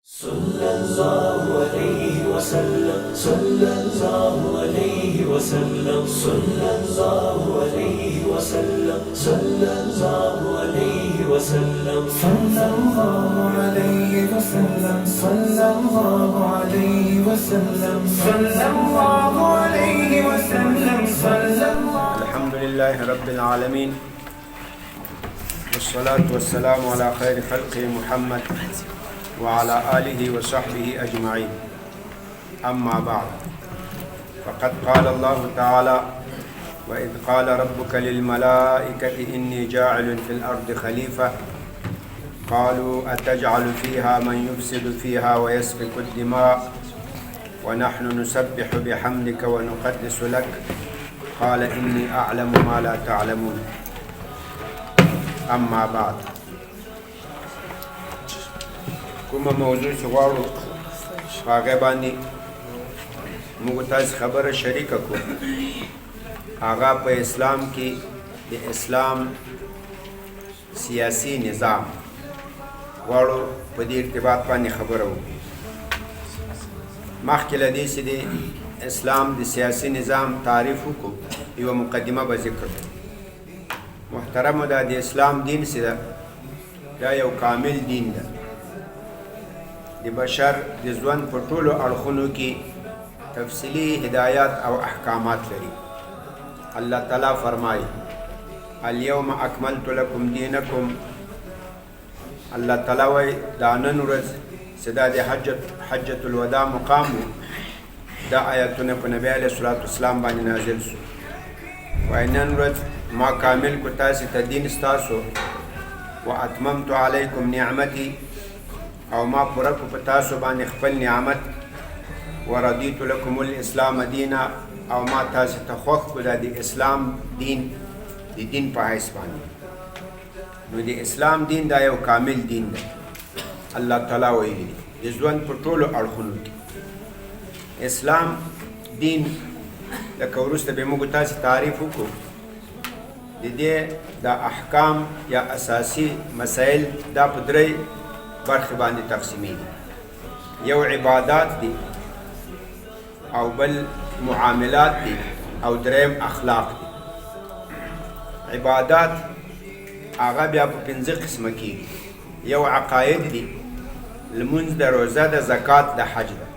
صلى الله عليه وسلم صلى الله عليه وسلم صلى الله عليه وسلم صلى الله عليه وسلم صلى الله عليه وسلم صلى الله عليه وسلم صلى الله عليه وسلم صلى الله. الحمد لله رب العالمين والصلاة والسلام على خير خلقه محمد وعلى آله وصحبه أجمعين. أما بعد، فقد قال الله تعالى: وإذ قال ربك للملائكة إني جاعل في الأرض خليفة قالوا أتجعل فيها من يفسد فيها ويسفك الدماء ونحن نسبح بحمدك ونقدس لك قال إني أعلم ما لا تعلمون. أما بعد، کومه موضوع چې غواړو په هغې باندې موږ تاسې خبره شریکه کړو، هغه په اسلام کې د اسلام سیاسي نظام غواړو په دې ارتباط باندې خبره وکړو. مخکې له دې چې د اسلام د سیاسي نظام تعریف وکړو، یوه مقدمه به ذکر کړو. محترمو، دا د اسلام دین چې ده دا یو کامل دین ده. د بشر د ژوند په ټولو اړخونو کې تفصیلي هدایات او احکامات لري. الله تعالی فرمایي: الیوم اکملت لکم دینکم. الله تعالی وایي دا نن ورځ چې دا د حجة الوداع مقام و، دا آیتونه په نبی علیه الصلاة والسلام باندې نازل شو. وایي نن ورځ ما کامل کو تاسې ته دین ستاسو، و اتممت علیکم نعمتي، او ما پوره کو په تاسو باندې خپل نعمت، ورضیت لکم الاسلام دینا، او ما تاسو ته خوښ کو دا د اسلام دین د دین په حیث باندې. نو د اسلام دین دا یو کامل دین دی. الله تعالی ویلي د ژوند په ټولو اړخونو کې اسلام دین، لکه وروسته به موږ تاسو تعریف وکړو، د دې دا احکام یا اساسي مسائل دا په درې برخې باندې تقسیمېږي. یو عبادات دي، او بل معاملات دي، او دریم اخلاق دي. عبادات هغه بیا په 5 قسمه کېږي. یو عقاید دي، لمونځ د روزه د زکات د حج ده.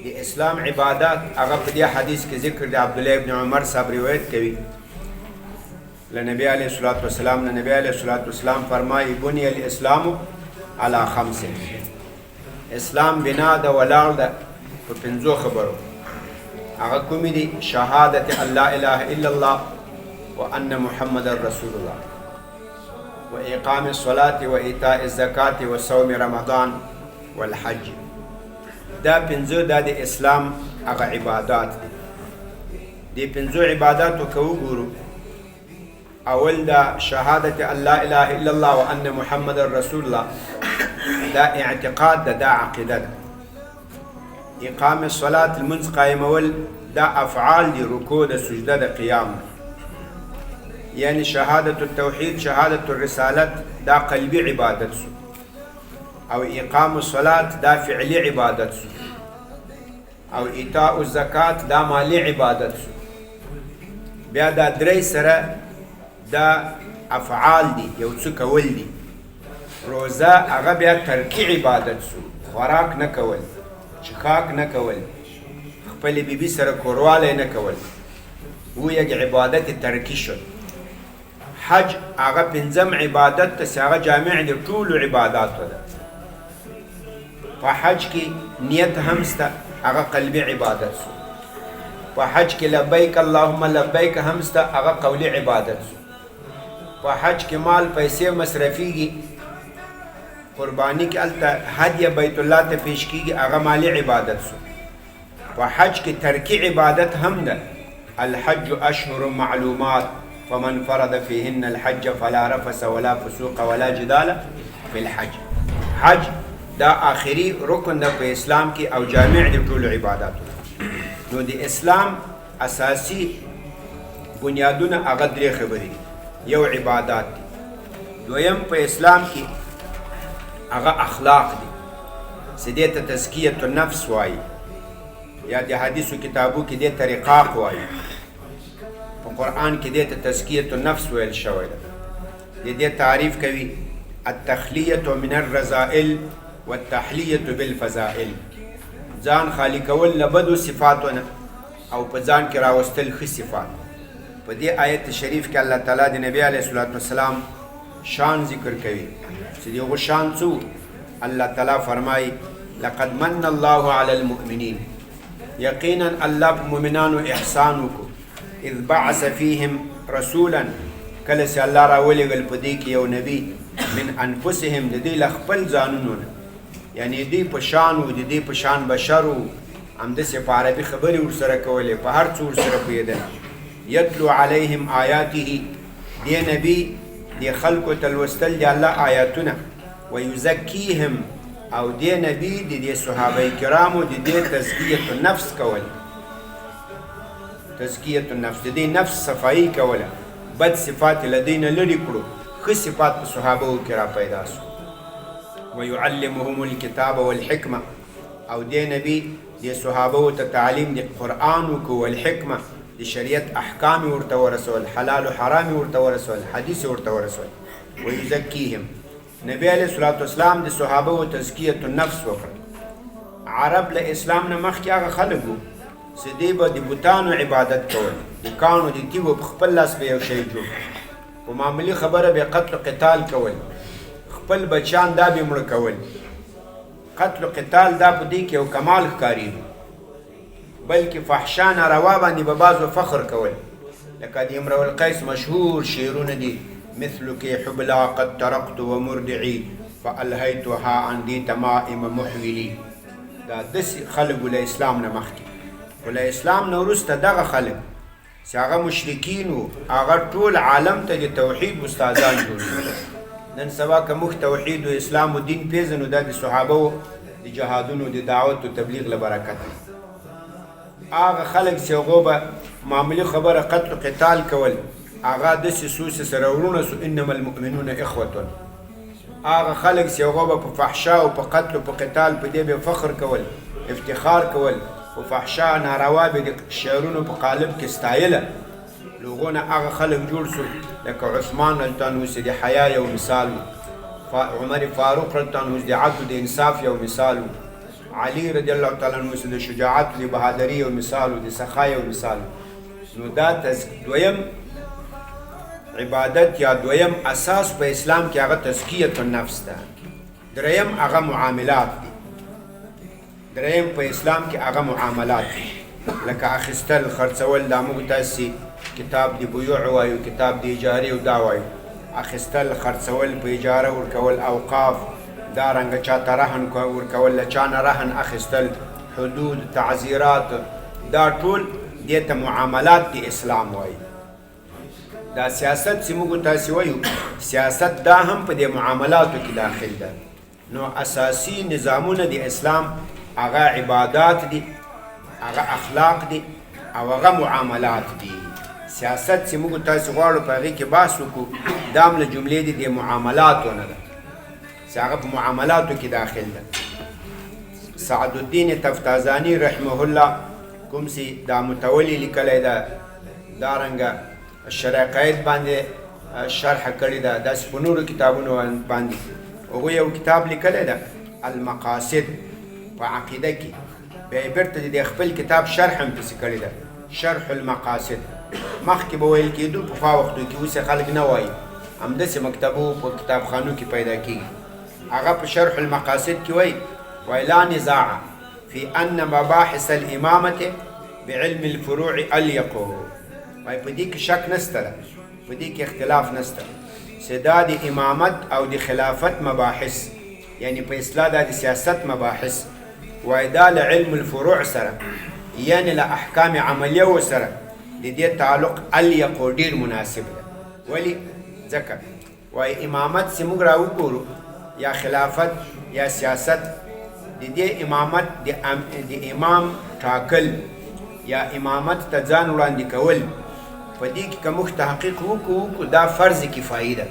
د اسلام عبادات هغه په دې حدیث کې ذکر د عبدالله ابن عمر صاحب روایت کوي لنبی علیه الصلاة والسلام. نبی علیه الصلاة والسلام فرمایي: بني الاسلام على 5. اسلام بنا ده ولاړ ده په 5 خبرو. هغه کومې دي؟ شهادت ان لا اله الا الله وان محمد رسول الله، واقام الصلاه وايتاء الزکات وصوم رمضان والحج. دا 5 دا د اسلام هغه عبادات دي. دې 5 عباداتو که وګورو، اول دا شهادت ان لا اله الا الله وان محمد رسول الله، دا اعتقاد ده، دا عقیده ده. اقام الصلاة المنځ قائمول، دا افعال دي، رکوع ده، سجده ده، قیام ده. یعنی شهادت التوحید، شهادت الرسالت، دا قلبی عبادت سو. او اقام الصلاة دا فعلی عبادت سو. او ایتاء الزکات دا مالی عبادت سو. بیا دا درې سره دا افعال دي، یو څه کول دي. روزه هغه بیا ترکی عبادت سو، خوراک نه کول، چښاک نه کول، خپلې بیبي سره کوروالی نه کول، و یک عبادت ترکی شد. حج هغه 5م عبادت ته چې هغه جامع د ټولو عباداتو ده. په حج کې نیت هم شته، هغه قلبي عبادت سو. په حج کې لبیک اللهم لبیک هم شته، هغه قولي عبادت سو. په حج کې مال پیسې مصرفیږي، قربانی کې هلته هدیه بیت الله ته پیش کیږي، هغه مالی عبادت سو. په حج کې ترکی عبادت هم ده. الحج اشهر معلومات فمن فرض فيهن الحج فلا رفث ولا فسوق ولا جدال في الحج. حج دا آخري رکن ده په اسلام کې، او جامع د ټولو عباداتو. نو د اسلام اساسي بنیادونه هغه 3 خبرې دي. یو عبادات دي، دویم په اسلام کې هغه اخلاق دي. سدې ته تزکیة النفس وایي یا د حدیثو کتابو کې دې ته رقاق وایي. په قرآن کې دې ته تزکیة النفس ویل شوی ده. د دې تعریف کوي التخلیة من الرذائل والتحلیة بالفضائل. ځان خالی کول له بدو صفاتو نه او په ځان کې راوستل ښه صفات. په دې آیت شریف کې الله تعالی د نبی علیه الصلاة والسلام شان ذکر کوي چې د هغو شان څه. الله تعالی فرمایي لقد من الله علی المؤمنین، یقینا الله په مؤمنانو احسان وکړو. اذ بعث فیهم رسولا، کله چې الله راولېږل په دې کې یو نبي من انفسهم، د دې له خپل ځانونو نه، یعنی دې په شان و، د دې په شان بشر و، همداسې په عربي خبرې ورسره کولې، په هر څه ورسره پوهېدل. یتلو علیهم آیاته، دې نبي دې خلکو ته لوستل د الله آیاتونه. ویزکیهم، او دې نبي د دې صحابه کرامو د دې تزکیة النفس کول. تزکیة النفس د دې نفس صفایي کوله، بد صفات له دې نه لرې کړو، ښه صفات په صحابو کې را پیدا سو. ویعلمهم الکتاب والحکمه، او دې نبي دې صحابو ته تعلیم د قرآن وکړو، والحکمه د شریعت احکام ورته ورسول، حلال و حرام ورته ورسول، حدیث ورته ورسول. ویزکیهم، نبی علیه الصلاة والسلام د صحابو تزکیة النفس وکړه. عرب له اسلام نه مخکې هغه خلک وو چې دوی به د بوتانو عبادت کول، د کاڼو د تیږو په خپل لاس به یو شی جوړ، په معمولي خبره به قتل و قتال کول، خپل بچیان دا به مړه کول. قتل و قتال دا په دې کې یو کمال ښکارېږي، بلکې فحشا ناروا باندې به بعضو فخر کول، لکه د امرؤ القیس مشهور شعرونه دي: مثلك حبلا قد تركت ومردعي فألهيتها عن دي تمائم محولي. دا داسې خلکو له اسلام نه مخکې، خو له اسلام نه وروسته دغه خلک چې هغه مشرکین وو، هغه ټول عالم ته د توحید استادان جوړ کړل. نن سبا که موږ توحید و اسلام و دین پیژنو، دا د صحابو د جهادونو د دعوت و تبلیغ له برکته. هغه خلک چې هغو به معمولي خبره قتل و قتال کول، هغه داسې سو چې سره ورونه سو، انما المؤمنون اخوة. هغه خلک چې هغه به په فحشا او په قتل او په قتال په دې به فخر کول، افتخار کول، او فحشا ناروا به د شعرونو په قالب کې ستایله. لوغونه هغه خلک جوړ سو، لکه عثمان رضی الله عنه چې د حیا یو مثال و، عمر فاروق رضی الله عنه د عدل د انصاف یو مثال و، علي رضی الله تعالی عنه چې د شجاعت د بهادري یو مثال و، د سخا یو مثال. نو دا دویم عبادت یا دویم اساس په اسلام کې هغه تزکیة النفس ده. دریم هغه معاملات دي. دریم په اسلام کې هغه معاملات دي، لکه اخیستل، خرڅول. دا موږ تاسې کتاب د بیوع وایو، کتاب د اجارې او دا وایو. اخیستل، خرڅول، په اجاره ورکول، اوقاف، دارنګه چاته رهن ورکول، له چا نه رهن اخیستل، حدود، تعزیرات، دا ټول دې ته معاملات د اسلام وایي. دا سیاست چې موږ تاسې وایو، سیاست دا هم په دې معاملاتو کې داخل ده. نو اساسي نظامونه د اسلام هغه عبادات دي، هغه اخلاق دي، او هغه معاملات دي. سیاست چې موږ تاسې غواړو په هغې کې بحث وکړو، دا هم له جملې دي د معاملاتو نه ده، چې هغه په معاملاتو کې داخل ده. سعد الدین تفتازاني رحمه الله کوم چې دا متولي لیکلی ده، دارنګه شرایع باندې شرح کړې ده، داسې په نورو کتابونو باندې هغوی یو کتاب لیکلی ده المقاصد په عقیده کې، بیا یې بېرته د خپل کتاب شرح هم پسې کړې ده، شرح المقاصد. مخکې به ویل کېدو پخوا وختو کې، اوس یې خلک نه وایي، همداسې مکتبو په کتابخانو کې پیدا کېږي. هغه په شرح المقاصد کې وایي لا نزاع في أن مباحث الإمامة بعلم الفروع أليق. وای په دې کې شک نشته ده، په دې کې اختلاف نشته چې دا د امامت او د خلافت مباحث، یعنی په اصطلاح دا د سیاست مباحث، وای دا له علم الفروع سره، یعنی له احکام عملیو سره د دې تعلق الیق ډېر مناسب ده. ولې؟ ځکه وای امامت چې موږ راوګورو، یا خلافت یا سیاست، د دې امامت د امام ټاکل یا امامت ته ځان وړاندې کول، په دې کې که موږ تحقیق وکړو دا فرض کفایي ده.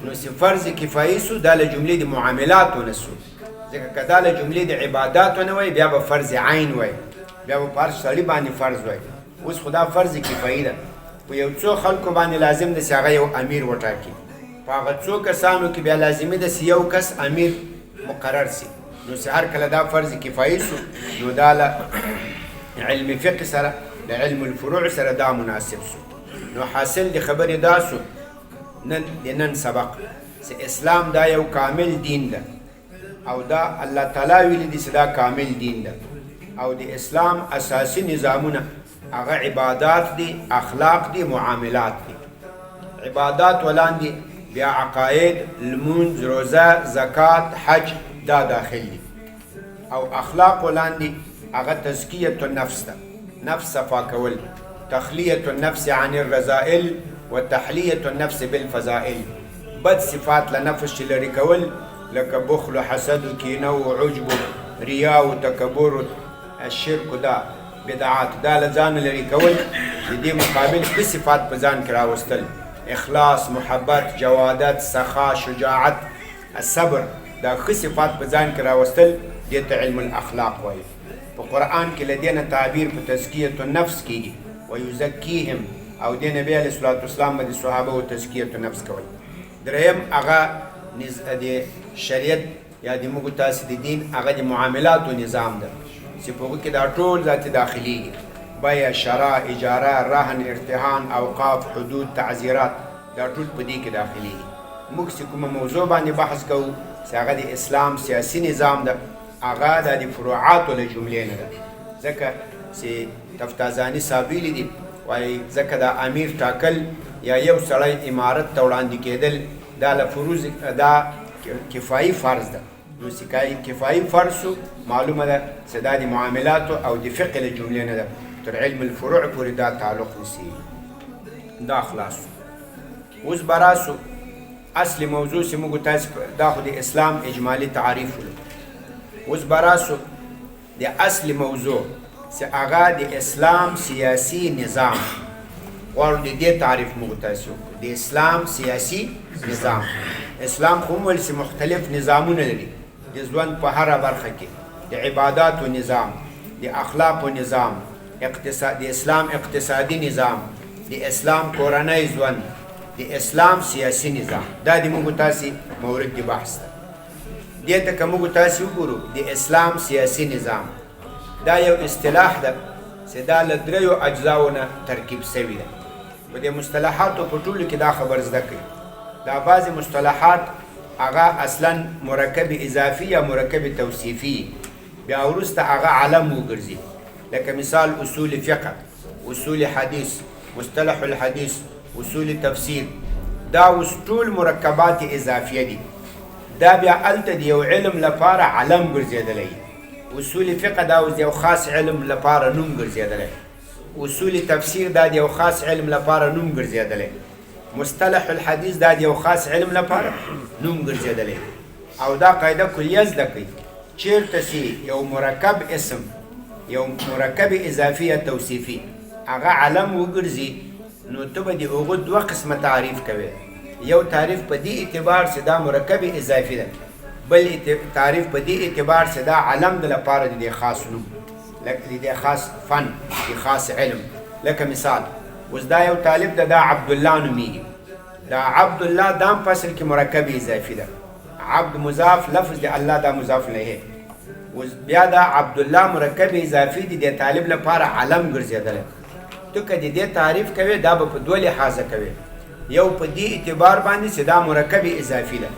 نو چې فرض کفایي سو، دا له جملې د معاملاتو نه سو، ځکه که دا له جملې د عباداتو نه وای بیا به فرض عین وای، بیا به په هر سړي باندې فرض وای. اوس خو دا فرض کفایي ده، په یو څو خلکو باندې لازم ده چې هغه یو امیر وټاکي. په هغه څو کسانو کې بیا لازمي ده چې یو کس امیر مقرر سي. نو چې هر کله دا فرض کفایي سو، نو دا له علم فقه سره د علم الفروع سره دا مناسب سو. نو حاصل د خبرې دا سو نن سبق چې اسلام دا یو کامل دین ده، او دا الله تعالی ویلي دي چې دا کامل دین ده، او د اسلام اساسي نظامونه هغه عبادات دي، اخلاق دي، معاملات دي. عبادات ولاندې بیا عقاید، لمونځ، روزه، زکات، حج دا داخل دي. او اخلاق ولاندې هغه تزکیه النفس ده، نفس صفا کول، تخلیه النفس عن الرذائل وتحلیه النفس بالفضائل. بد صفات لنفس چې لري کول لکه بخل و حسد و کینه و عجب و ریا و تکبر و الشرک دا بدعات، دا لځان لري کول. د دې مقابل ښه صفات په ځان کې راوستل، اخلاص، محبت، جوادت، سخا، شجاعت، الصبر، دا ښه صفات په ځان کې راوستل دې ته علم الاخلاق وایي. په قرآن کې له دې نه تعبیر په تزکیه النفس کېږي، ویزکیهم، او دې نبی علیه الصلاة والسلام به د صحابه تزکیه النفس کول. دریم هغه د شریعت یا د موږ تاسې د دین هغه د معاملاتو نظام ده چې په هغو کې دا ټول ذاتې داخليږي، بیع، شرا، اجاره، رهن، ارتهان، اوقاف، حدود، تعزیرات، دا ټول په دې کې داخليږي. موږ چې کومه موضوع باندې بحث کوو چې هغه د اسلام سیاسي نظام ده، هغه د فروعاتو له جملې نه ده. ځکه چې تفتازاني صاحب ویلي دي، وایي ځکه دا امیر ټاکل یا یو سړی امارت ته وړاندې کېدل دا له فروض دا کفایي فرض ده. نو چې کفایي فرض شو، معلومه ده چې دا د معاملاتو او د فقه له جملې نه ده، تر علم الفروع پورې دا تعلق نیسي. دا خلاص. اوس به راسو اصل موضوع چې موږ تاسو دا خو د اسلام اجمالي تعریف ولو. اوس به راسو د اصل موضوع چې هغه د اسلام سیاسي نظام. غواړو د دې تعریف موږ تاسو د اسلام سیاسي نظام. اسلام خو ول چې مختلف نظامونه لري، د ژوند په هره برخه کې د عباداتو نظام، د اخلاقو نظام، د اسلام اقتصادي نظام، د اسلام کورنۍ ژوند، د اسلام سیاسي نظام. دا د موږ تاسو مورد د بحث ده. دې ته که موږ تاسو وګورو د اسلام سیاسي نظام دا یو اصطلاح ده چې دا له دریو اجزاو نه ترکیب شوی ده. په دې مصطلحاتو په ټولو کې دا خبر زده کړئ. دا بعضې مصطلحات هغه اصلا مرکب اضافي یا مرکب توصیفي، بیا وروسته هغه علم وګرځي. لکه مثال اصول فقه، اصول حدیث، مصطلح الحدیث، اصول تفسیر، دا اوس ټول مرکبات اضافیه دي. دا بیا هلته د یو علم لپاره علم ګرځېدلی. اصول فقه دا اوس د یو خاص علم لپاره نوم ګرځېدلی. اصول تفسیر دا د یو خاص علم لپاره نوم ګرځېدلی. مصطلح الحدیث دا د یو خاص علم لپاره نوم ګرځېدلی. او دا قاعده کلیه زده کړئ، چېرته چې یو مرکب اسم، یو مرکب اضافي یا توصیفي هغه علم وګرځي، نو ته به د هغو دوه قسمه تعریف کوې. یو تعریف په دې اعتبار چې دا مرکب اضافي ده، بل تعریف په دې اعتبار چې دا علم د لپاره د دې خاص نوم، لکه د دې خاص فن، د خاص علم. لکه مثال اوس دا یو طالب ده، دا عبدالله نومیږي. دا عبدالله دا هم په اصل کې مرکب اضافي ده. عبد مضاف، لفظ د الله دا مضاف الیه. اوس بیا دا عبدالله مرکب اضافي د دې طالب لپاره علم ګرځېدلی. ته که د دې تعریف کوې دا به په دوه لحاظه کوې. یو په دې اعتبار باندې چې دا مرکب اضافي ده،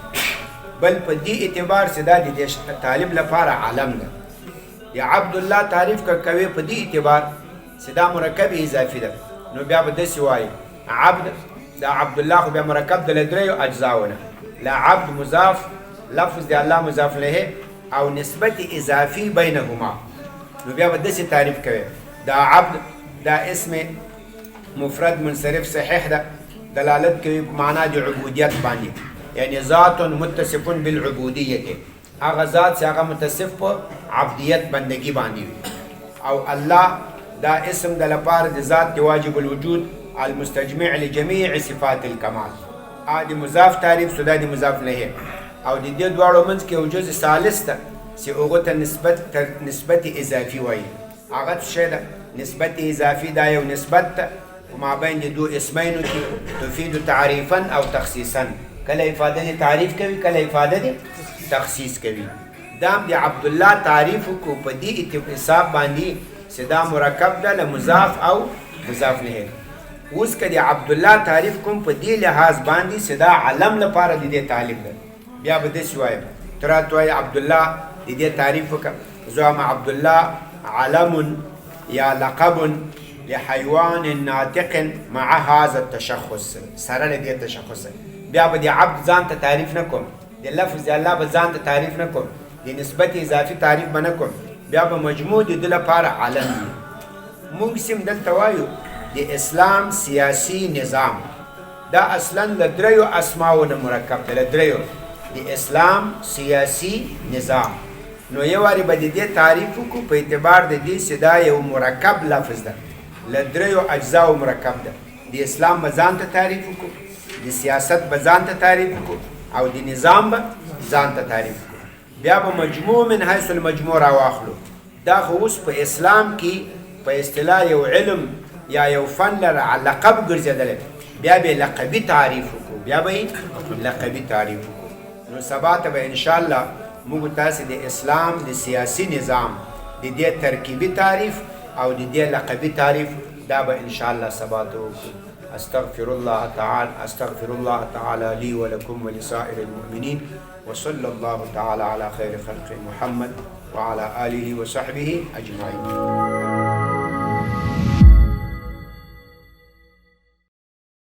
بل په دې اعتبار چې دا د دې طالب لپاره علم ده. د عبدالله تعریف که کوې په دې اعتبار چې دا مرکب اضافي ده، نو بیا به داسې وایي عبد، دا عبدالله خو بیا مرکب د له دریو اجزاو نه، لا عبد مضاف، لفظ د الله مضاف الیه، او نسبت اضافي بینهما. نو بیا به داسې تعریف کوې دا عبد دا اسم مفرد منصرف صحیح ده، دلالت کوي په معنا د عبودیت باندې، یعنی ذات متصف بالعبودیت، هغه ذات چې هغه متصف په عبدیت بندگی باندې وي. او الله دا اسم د لپاره د ذات د واجب الوجود المستجمع لجميع صفات الكمال. د مضاف تعریف سو دا د مضاف الیه، او د دې دواړو منځ کې یو جز ثالث ده چې هغو ته نسبت اضافي وایي. هغه څه شی ده؟ نسبت اضافي دا یو نسبت ده په مابین د دو اسمینو کې تفید تعریفا او تخصیصا. کله افاده د تعریف کوي، کله افاده د تخصیص کوي. دا هم د عبدالله تعریف وکړو په دې حساب باندې چې دا مرکب ده له مضاف او مضاف الیه. اوس که د عبدالله تعریف کوم په دې لحاظ باندې چې دا علم لپاره د دې تعلیف ده، بیا به داسې وایم ته راته وایې عبدالله د دې تعریف وکړه، زه وایم عبدالله علم یا لقب لحیوان ناطق مع هذا التشخص، سره له دې تشخص. بیا به د عبد ځان ته تعریف نه کوم، د لفظ د الله به ځان ته تعریف نه کوم، د نسبت اضافي تعریف به نه کوم، بیا به مجموع د ده لپاره علم وي. موږ سیم دلته وایو د اسلام سیاسي نظام دا اصلا له دریو اسماو نه مرکب دی، له دریو. د اسلام سیاسي نظام نو یو وارې به د دې تعریف وکړو په اعتبار د دې چې دا یو مرکب لفظ ده، له دریو اجزاو مرکب ده. د اسلام به ځان ته تعریف وکړو، د سیاست به ځان ته تعریف وکړو، او د نظام به ځان ته تعریف وکړو. بیا به مجموع من حیث المجموع راواخلو. دا خو اوس په اسلام کې په اصطلاح یو علم یا یو فن لره لقب ګرځېدلی، بیا به لقبي تعریف وکړو، بیا به لقبي تعریف وکړو. نو سبا ته به انشاءالله موږ تاسې د اسلام د سیاسي نظام د دې ترکیبي تعریف او د دې لقبي تعریف دا به انشاءالله سبا ته وکړو. استغفر الله تعالى لي ولكم ولسائر المؤمنين، وصلى الله تعالى على خير خلق محمد وعلى آله وصحبه أجمعين.